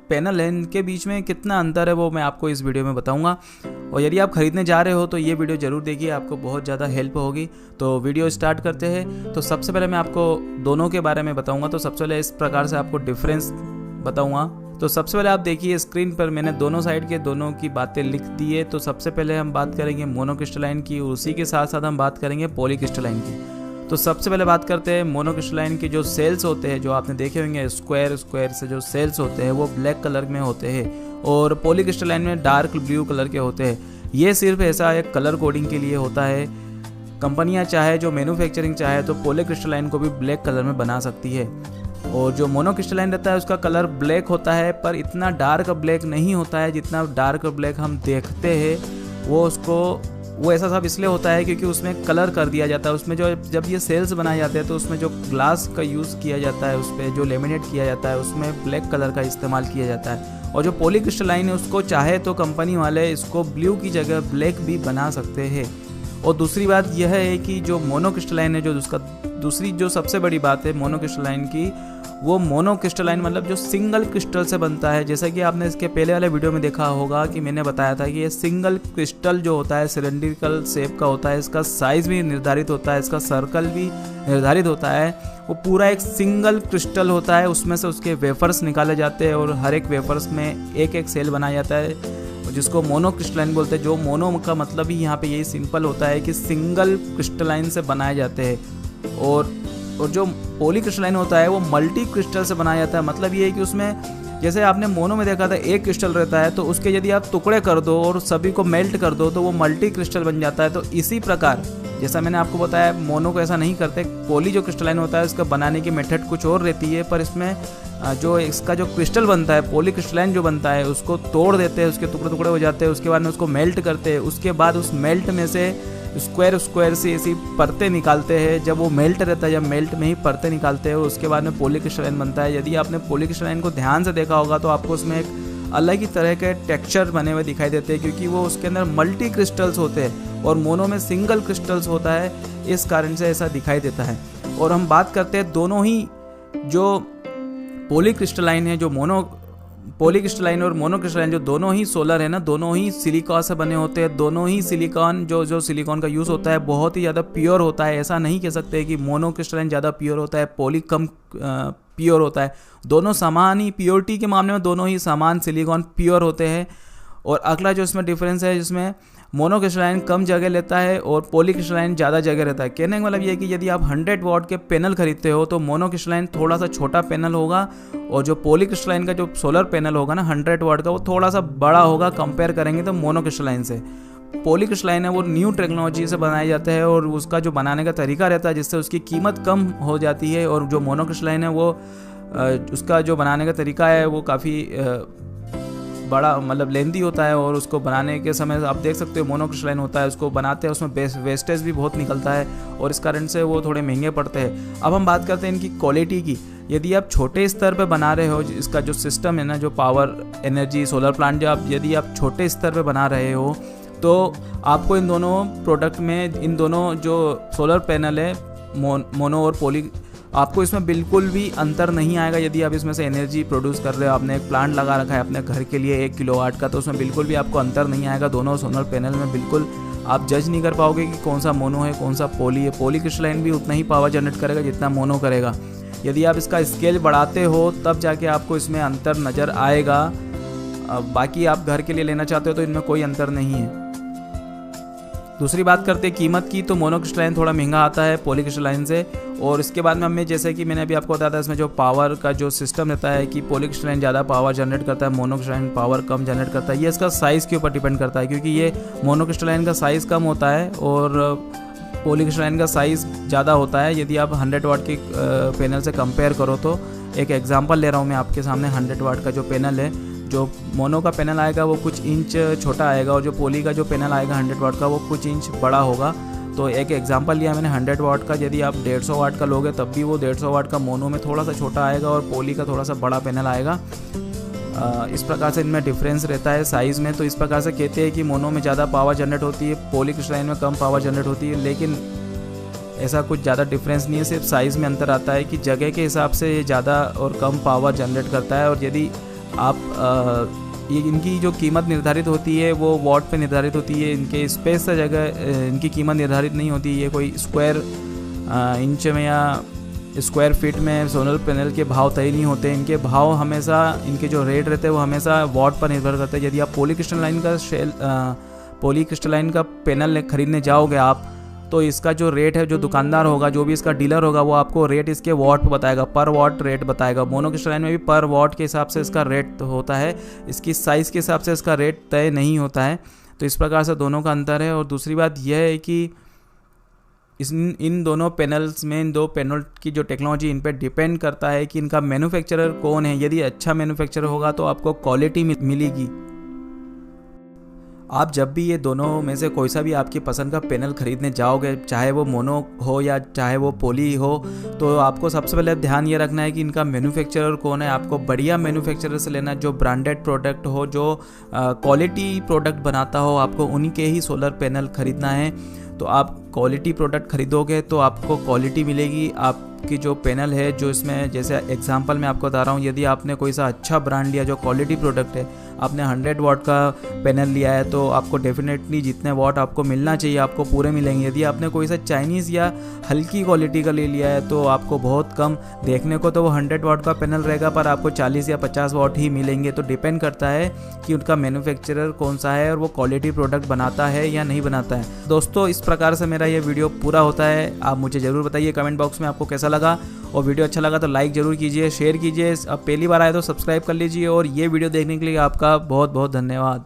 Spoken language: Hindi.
पैनल है इनके बीच में कितना अंतर है वो मैं आपको इस वीडियो में बताऊंगा। और यदि आप ख़रीदने जा रहे हो तो ये वीडियो ज़रूर देखिए, आपको बहुत ज़्यादा हेल्प होगी। तो वीडियो स्टार्ट करते हैं। तो सबसे पहले मैं आपको दोनों के बारे में बताऊँगा। तो सबसे पहले इस प्रकार से आपको डिफरेंस बताऊँगा। तो सबसे पहले आप देखिए स्क्रीन पर मैंने दोनों साइड के दोनों की बातें लिख दी है। तो सबसे पहले हम बात करेंगे मोनोक्रिस्टलाइन की, उसी के साथ साथ हम बात करेंगे पॉलीक्रिस्टलाइन की। तो सबसे पहले बात करते हैं मोनोक्रिस्टलाइन के जो सेल्स होते हैं, जो आपने देखे होंगे स्क्वायर से जो सेल्स होते हैं वो ब्लैक कलर में होते हैं और पॉलीक्रिस्टलाइन में डार्क ब्लू कलर के होते हैं। ये सिर्फ ऐसा एक कलर कोडिंग के लिए होता है। कंपनियां चाहे जो मैन्युफैक्चरिंग चाहे तो पॉलीक्रिस्टलाइन को भी ब्लैक कलर में बना सकती है। और जो मोनोक्रिस्टलाइन रहता है उसका कलर ब्लैक होता है, पर इतना डार्क ब्लैक नहीं होता है जितना डार्क ब्लैक हम देखते हैं। वो ऐसा सब इसलिए होता है क्योंकि उसमें कलर कर दिया जाता है। उसमें जो जब ये सेल्स बनाए जाते हैं तो उसमें जो ग्लास का यूज़ किया जाता है, उस पर जो लेमिनेट किया जाता है उसमें ब्लैक कलर का इस्तेमाल किया जाता है। और जो पॉलीक्रिस्टलाइन है उसको चाहे तो कंपनी वाले इसको ब्लू की जगह ब्लैक भी बना सकते हैं। और दूसरी बात यह है कि जो मोनोक्रिस्टलाइन है, जो उसका दूसरी जो सबसे बड़ी बात है मोनोक्रिस्टलाइन की, वो मोनोक्रिस्टलाइन मतलब जो सिंगल क्रिस्टल से बनता है। जैसा कि आपने इसके पहले वाले वीडियो में देखा होगा कि मैंने बताया था कि ये सिंगल क्रिस्टल जो होता है सिलेंड्रिकल शेप का होता है, इसका साइज़ भी निर्धारित होता है, इसका सर्कल भी निर्धारित होता है। वो पूरा एक सिंगल क्रिस्टल होता है, उसमें से उसके वेफर्स निकाले जाते हैं और हर एक वेफर्स में एक एक सेल बनाया जाता है जिसको मोनोक्रिस्टलाइन बोलते हैं। जो मोनो का मतलब ही यहाँ पे यही सिंपल होता है कि सिंगल क्रिस्टलाइन से बनाए जाते हैं। और जो पॉलीक्रिस्टलाइन होता है वो मल्टी क्रिस्टल से बनाया जाता है। मतलब ये है कि उसमें जैसे आपने मोनो में देखा था एक क्रिस्टल रहता है, तो उसके यदि आप टुकड़े कर दो और सभी को मेल्ट कर दो तो वो मल्टी क्रिस्टल बन जाता है। तो इसी प्रकार जैसा मैंने आपको बताया मोनो को ऐसा नहीं करते। पॉली जो क्रिस्टलाइन होता है उसका बनाने की मेथड कुछ और रहती है, पर इसमें जो इसका जो क्रिस्टल बनता है पॉलीक्रिस्टलाइन जो बनता है उसको तोड़ देते हैं, उसके टुकड़े टुकड़े हो जाते हैं, उसके बाद में उसको मेल्ट करते हैं। उसके बाद उस मेल्ट में से स्क्वायर से ऐसी परतें निकालते हैं। जब वो मेल्ट रहता है, जब मेल्ट में ही परतें निकालते हैं, उसके बाद में पॉलीक्रिस्टलाइन बनता है। यदि आपने पॉलीक्रिस्टलाइन को ध्यान से देखा होगा तो आपको उसमें एक अलग ही तरह के टेक्सचर बने हुए दिखाई देते हैं, क्योंकि वो उसके अंदर मल्टी क्रिस्टल्स होते हैं और मोनो में सिंगल क्रिस्टल्स होता है, इस कारण से ऐसा दिखाई देता है। और हम बात करते हैं दोनों ही जो पॉलीक्रिस्टलाइन है, जो पॉलीक्रिस्टलाइन और मोनोक्रिस्टलाइन जो दोनों ही सोलर है ना, दोनों ही सिलिकॉन से बने होते हैं। दोनों ही सिलिकॉन जो सिलिकॉन का यूज़ होता है बहुत ही ज़्यादा प्योर होता है। ऐसा नहीं कह सकते कि मोनोक्रिस्टलाइन ज़्यादा प्योर होता है, पॉली कम प्योर होता है। दोनों समान ही प्योरिटी के मामले में दोनों ही समान सिलिकॉन प्योर होते हैं। और अगला जो इसमें डिफरेंस है, जिसमें मोनोक्रिस्टलाइन कम जगह लेता है और पॉलीक्रिस्टलाइन ज़्यादा जगह रहता है। कहने का मतलब ये है कि यदि आप 100 वाट के पैनल खरीदते हो तो मोनोक्रिस्टलाइन थोड़ा सा छोटा पैनल होगा और जो पॉलीक्रिस्टलाइन का जो सोलर पैनल होगा ना 100 वाट का, वो थोड़ा सा बड़ा होगा कंपेयर करेंगे तो मोनोक्रिस्टलाइन से। पॉलीक्रिस्टलाइन है वो न्यू टेक्नोलॉजी से बनाया जाता है और उसका जो बनाने का तरीका रहता है जिससे उसकी कीमत कम हो जाती है। और जो मोनोक्रिस्टलाइन है वो उसका जो बनाने का तरीका है वो काफ़ी बड़ा मतलब लेंदी होता है और उसको बनाने के समय आप देख सकते हो मोनोक्रिस्टलाइन होता है, उसको बनाते हैं उसमें वेस्टेज भी बहुत निकलता है और इस कारण से वो थोड़े महंगे पड़ते हैं। अब हम बात करते हैं इनकी क्वालिटी की। यदि आप छोटे स्तर पे बना रहे हो, इसका जो सिस्टम है ना, जो पावर एनर्जी सोलर प्लांट यदि आप छोटे स्तर पे बना रहे हो तो आपको इन दोनों प्रोडक्ट में, इन दोनों जो सोलर पैनल है मोनो और पॉली, आपको इसमें बिल्कुल भी अंतर नहीं आएगा। यदि आप इसमें से एनर्जी प्रोड्यूस कर रहे हो, आपने एक प्लांट लगा रखा है अपने घर के लिए 1 किलोवाट का, तो उसमें बिल्कुल भी आपको अंतर नहीं आएगा। दोनों सोलर पैनल में बिल्कुल आप जज नहीं कर पाओगे कि कौन सा मोनो है कौन सा पॉली है। पॉलीक्रिस्टलाइन भी उतना ही पावर जनरेट करेगा जितना मोनो करेगा। यदि आप इसका स्केल बढ़ाते हो तब जाके आपको इसमें अंतर नज़र आएगा। बाकी आप घर के लिए लेना चाहते हो तो इनमें कोई अंतर नहीं है। दूसरी बात करते हैं कीमत की, तो मोनोक्रिस्टलाइन थोड़ा महंगा आता है पॉलीक्रिस्टलाइन से। और इसके बाद में हमें, जैसे कि मैंने अभी आपको बताया था, इसमें जो पावर का जो सिस्टम रहता है कि पॉलीक्रिस्टलाइन ज़्यादा पावर जनरेट करता है, मोनोक्रिस्टलाइन पावर कम जनरेट करता है। ये इसका साइज़ के ऊपर डिपेंड करता है, क्योंकि ये मोनोक्रिस्टलाइन का साइज़ कम होता है और पॉलीक्रिस्टलाइन का साइज़ ज़्यादा होता है। यदि आप 100 वाट के पैनल से कंपेयर करो तो, एक एग्जांपल ले रहा हूँ मैं आपके सामने। 100 वाट का जो पैनल है, जो मोनो का पैनल आएगा वो कुछ इंच छोटा आएगा और जो पॉली का जो पैनल आएगा 100 वाट का वो कुछ इंच बड़ा होगा। तो एक एग्जांपल लिया मैंने 100 वाट का। यदि आप 150 वाट का लोगे तब भी वो 150 वाट का मोनो में थोड़ा सा छोटा आएगा और पॉली का थोड़ा सा बड़ा पैनल आएगा। इस प्रकार से इनमें डिफरेंस रहता है साइज़ में। तो इस प्रकार से कहते हैं कि मोनो में ज़्यादा पावर जनरेट होती है, पॉलीक्रिस्टलाइन में कम पावर जनरेट होती है। लेकिन ऐसा कुछ ज़्यादा डिफरेंस नहीं है, सिर्फ साइज़ में अंतर आता है कि जगह के हिसाब से ये ज़्यादा और कम पावर जनरेट करता है। और यदि आप ये इनकी जो कीमत निर्धारित होती है वो वॉट पे निर्धारित होती है, इनके स्पेस से जगह इनकी कीमत निर्धारित नहीं होती। ये कोई स्क्वायर इंच में या स्क्वायर फीट में सोलर पैनल के भाव तय नहीं होते। इनके भाव हमेशा, इनके जो रेट रहते हैं वो हमेशा वॉट पर निर्भर करते हैं। यदि आप पॉलीक्रिस्टलाइन का पैनल खरीदने जाओगे आप, तो इसका जो रेट है, जो दुकानदार होगा, जो भी इसका डीलर होगा, वो आपको रेट इसके वॉट पे बताएगा, पर वॉट रेट बताएगा। मोनोक्रिस्टलाइन में भी पर वॉट के हिसाब से इसका रेट होता है, इसकी साइज़ के हिसाब से इसका रेट तय नहीं होता है। तो इस प्रकार से दोनों का अंतर है। और दूसरी बात यह है कि इन दोनों पैनल्स में, इन दो पैनल की जो टेक्नोलॉजी, इन पर डिपेंड करता है कि इनका मैन्युफैक्चरर कौन है। यदि अच्छा मैन्युफैक्चरर होगा तो आपको क्वालिटी मिलेगी। आप जब भी ये दोनों में से कोई सा भी आपकी पसंद का पैनल खरीदने जाओगे, चाहे वो मोनो हो या चाहे वो पोली हो, तो आपको सबसे पहले ध्यान ये रखना है कि इनका मैन्युफैक्चरर कौन है। आपको बढ़िया मैन्युफैक्चरर से लेना, जो ब्रांडेड प्रोडक्ट हो, जो क्वालिटी प्रोडक्ट बनाता हो, आपको उन्हीं के ही सोलर पैनल खरीदना है। तो आप क्वालिटी प्रोडक्ट खरीदोगे तो आपको क्वालिटी मिलेगी। आपकी जो पैनल है, जो इसमें जैसे एग्जांपल मैं आपको बता रहा हूँ, यदि आपने कोई सा अच्छा ब्रांड लिया जो क्वालिटी प्रोडक्ट है, आपने 100 वाट का पैनल लिया है, तो आपको डेफिनेटली जितने वाट आपको मिलना चाहिए आपको पूरे मिलेंगे। यदि आपने कोई सा चाइनीज़ या हल्की क्वालिटी का ले लिया है तो आपको बहुत कम, देखने को तो वो 100 वाट का पैनल रहेगा पर आपको 40 या 50 वाट ही मिलेंगे। तो डिपेंड करता है कि उनका मैन्युफैक्चरर कौन सा है और वो क्वालिटी प्रोडक्ट बनाता है या नहीं बनाता है। दोस्तों, इस प्रकार से मेरा ये वीडियो पूरा होता है। आप मुझे ज़रूर बताइए कमेंट बॉक्स में आपको कैसा लगा, और वीडियो अच्छा लगा तो लाइक ज़रूर कीजिए, शेयर कीजिए। अब पहली बार आए तो सब्सक्राइब कर लीजिए। और ये वीडियो देखने के लिए आपका बहुत बहुत धन्यवाद।